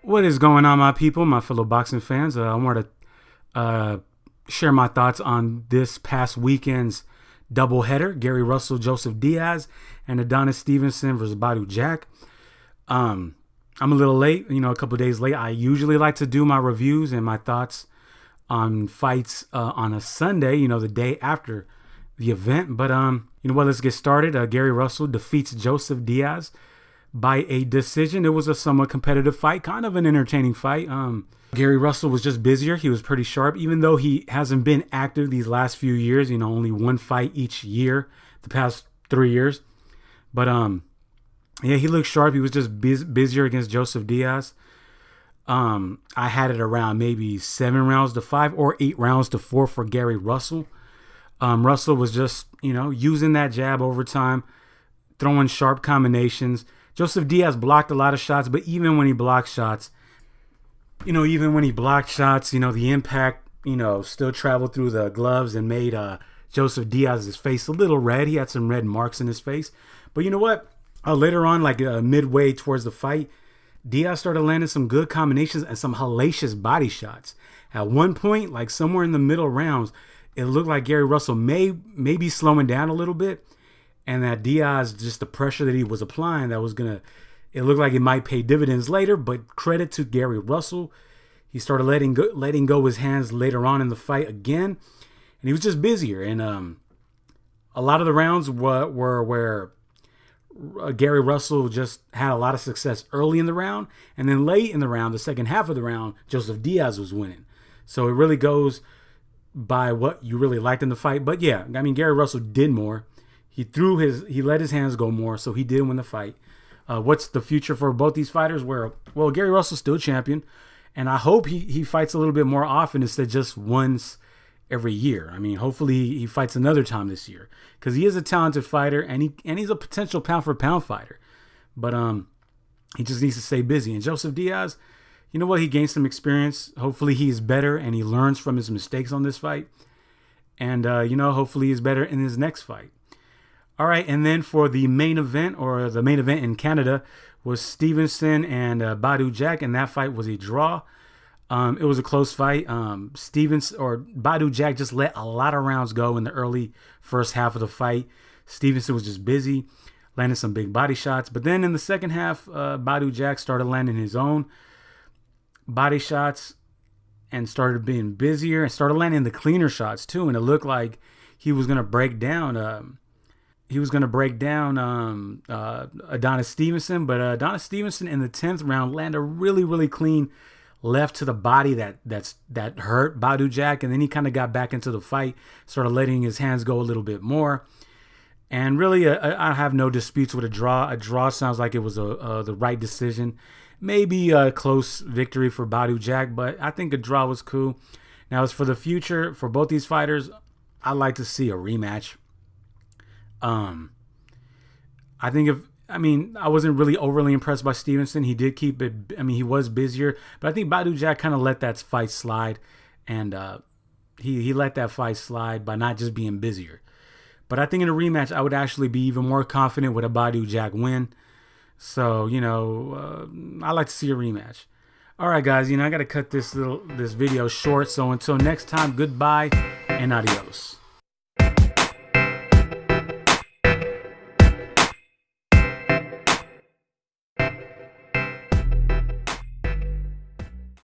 What is going on, my people, my fellow boxing fans? I want to share my thoughts on this past weekend's doubleheader: Gary Russell, Joseph Diaz, and Diaz Stevenson versus Badu Jack. I'm a little late, a couple of days late. I usually like to do my reviews and my thoughts on fights on a Sunday, the day after the event. But let's get started. Gary Russell defeats Joseph Diaz by a decision. It was a somewhat competitive fight, kind of an entertaining fight. Gary Russell was just busier. He was pretty sharp, even though he hasn't been active these last few years. Only one fight each year, the past 3 years. But yeah, he looked sharp. He was just busier against Joseph Diaz. I had it around maybe 7 rounds to 5 or 8 rounds to 4 for Gary Russell. Russell was just, using that jab over time, throwing sharp combinations. Joseph Diaz blocked a lot of shots, but even when he blocked shots, the impact, still traveled through the gloves and made Joseph Diaz's face a little red. He had some red marks in his face. But you know what? Later on, midway towards the fight, Diaz started landing some good combinations and some hellacious body shots. At one point, somewhere in the middle rounds, it looked like Gary Russell may be slowing down a little bit. And that Diaz, just the pressure that he was applying, it looked like it might pay dividends later. But credit to Gary Russell, he started letting go his hands later on in the fight again, and he was just busier. And a lot of the rounds were where Gary Russell just had a lot of success early in the round, and then late in the round, the second half of the round, Joseph Diaz was winning. So it really goes by what you really liked in the fight. But yeah, Gary Russell did more. He let his hands go more, so he did win the fight. What's the future for both these fighters? Well, Gary Russell's still champion, and I hope he fights a little bit more often instead of just once every year. Hopefully he fights another time this year, because he is a talented fighter, and he's a potential pound for pound fighter. But he just needs to stay busy. And Joseph Diaz, he gained some experience. Hopefully he's better and he learns from his mistakes on this fight, and hopefully he's better in his next fight. All right, and then for the main event, or the main event in Canada, was Stevenson and Badu Jack, and that fight was a draw. It was a close fight. Badu Jack just let a lot of rounds go in the early first half of the fight. Stevenson was just busy, landing some big body shots. But then in the second half, Badu Jack started landing his own body shots and started being busier and started landing the cleaner shots too. And it looked like he was going to break down. Diaz Stevenson, but Diaz Stevenson in the 10th round landed a really, really clean left to the body that hurt Badu Jack, and then he kind of got back into the fight, started letting his hands go a little bit more. And really, I have no disputes with a draw. A draw sounds like it was the right decision. Maybe a close victory for Badu Jack, but I think a draw was cool. Now, as for the future for both these fighters, I'd like to see a rematch. I wasn't really overly impressed by Stevenson. He did keep it. He was busier, but I think Badu Jack kind of let that fight slide, and he let that fight slide by not just being busier. But I think in a rematch, I would actually be even more confident with a Badu Jack win. So I like to see a rematch. All right, guys. I got to cut this video short. So until next time, goodbye and adios.